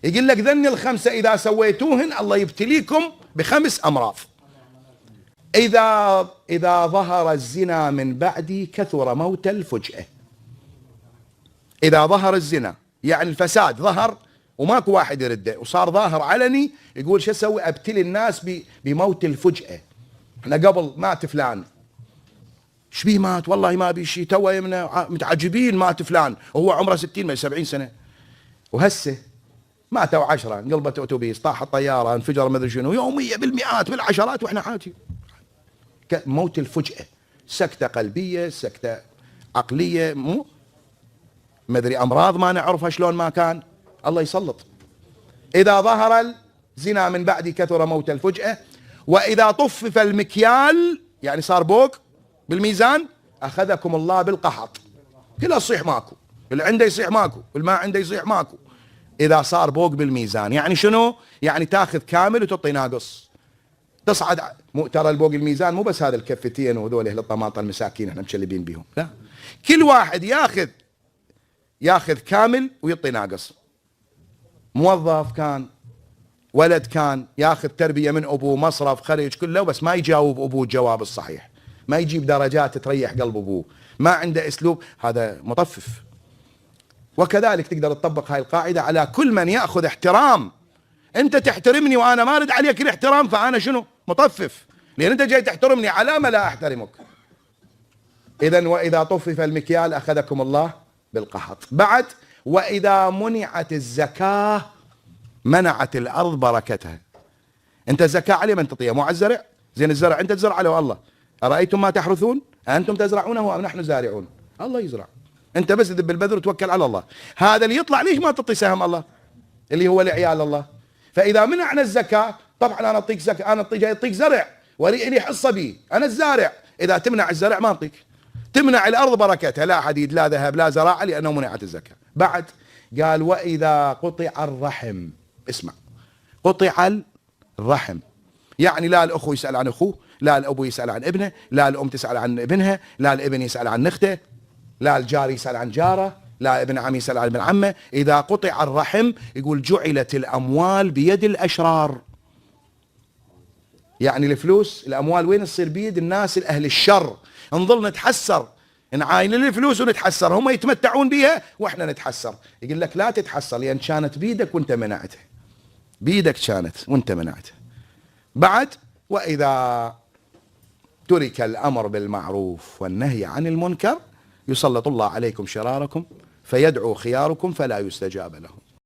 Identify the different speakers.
Speaker 1: يقول لك ذني الخمسة إذا سويتوهن الله يبتليكم ب5 أمراض. إذا ظهر الزنا من بعدي كثر موت الفجأة. إذا ظهر الزنا يعني الفساد ظهر وماكو واحد يرده وصار ظاهر علني، يقول شو اسوي؟ ابتلي الناس بموت الفجأة. احنا قبل مات فلان، ايش بيه مات؟ والله ما بي شيء، تو يمنا متعجبين مات فلان وهو عمره 60 ما 70 سنة. وهسه ماتوا 10، انقلبت اتوبيس، طاحت طيارة، انفجر ما ادري شنو، يوميا بالمئات بالعشرات واحنا حاجي. موت الفجأة، سكتة قلبية، سكتة عقلية، مو مدري امراض ما نعرفها شلون ما كان الله يسلط. اذا ظهر الزنا من بعد كثر موت الفجأة. واذا طفف المكيال يعني صار بوق بالميزان اخذكم الله بالقحط. كله يصيح ماكو، اللي عنده يصيح ماكو، اللي ما عنده يصيح ماكو. اذا صار بوق بالميزان يعني شنو؟ يعني تاخذ كامل وتعطي ناقص، تصعد. ترى البوق الميزان مو بس هذا الكفتين وهذول اهل الطماطم المساكين احنا مشلبين بهم، لا، كل واحد ياخذ كامل ويعطي ناقص. موظف كان، ولد كان، ياخذ تربية من ابوه، مصرف، خرج كله، بس ما يجاوب ابوه الجواب الصحيح، ما يجيب درجات تريح قلب ابوه، ما عنده اسلوب، هذا مطفف. وكذلك تقدر تطبق هاي القاعدة على كل من ياخذ احترام. انت تحترمني وانا ما ارد عليك الاحترام، فانا شنو؟ مطفف، لان انت جاي تحترمني على ما لا احترمك. اذا واذا طفف المكيال اخذكم الله بالقحط. بعد واذا منعت الزكاة منعت الارض بركتها. انت الزكاة عليه من تطيع؟ مو على الزرع؟ زين الزرع انت تزرع له الله. ارايتم ما تحرثون انتم تزرعونه ام نحن زارعون؟ الله يزرع، انت بس دب البذر وتوكل على الله. هذا اللي يطلع ليش ما تعطي سهم الله اللي هو لعيال الله؟ فاذا منعنا الزكاة، طبعا انا اعطيك زكاة، انا جاي اعطيك زرع ولي حصة بيه، انا الزارع. اذا تمنع الزرع ما اعطيك، تمنع الارض بركتها، لا حديد لا ذهب لا زراعة، لانه منعت الزكاة. بعد قال واذا قطع الرحم، اسمع، قطع الرحم يعني لا الاخو يسأل عن اخوه، لا الابو يسأل عن ابنه، لا الام تسأل عن ابنها، لا الابن يسأل عن اخته، لا الجار يسأل عن جاره، لا ابن عم يسأل عن ابن عمه. اذا قطع الرحم يقول جعلت الاموال بيد الاشرار. يعني الفلوس الاموال وين تصير؟ بيد الناس الاهل الشر. نظل نتحسر، نعاين الفلوس ونتحسر، هم يتمتعون بها واحنا نتحسر. يقول لك لا تتحسر لان كانت بيدك وانت منعتها، بيدك كانت وانت منعتها. بعد واذا ترك الامر بالمعروف والنهي عن المنكر يسلط الله عليكم شراركم فيدعو خياركم فلا يستجاب لهم.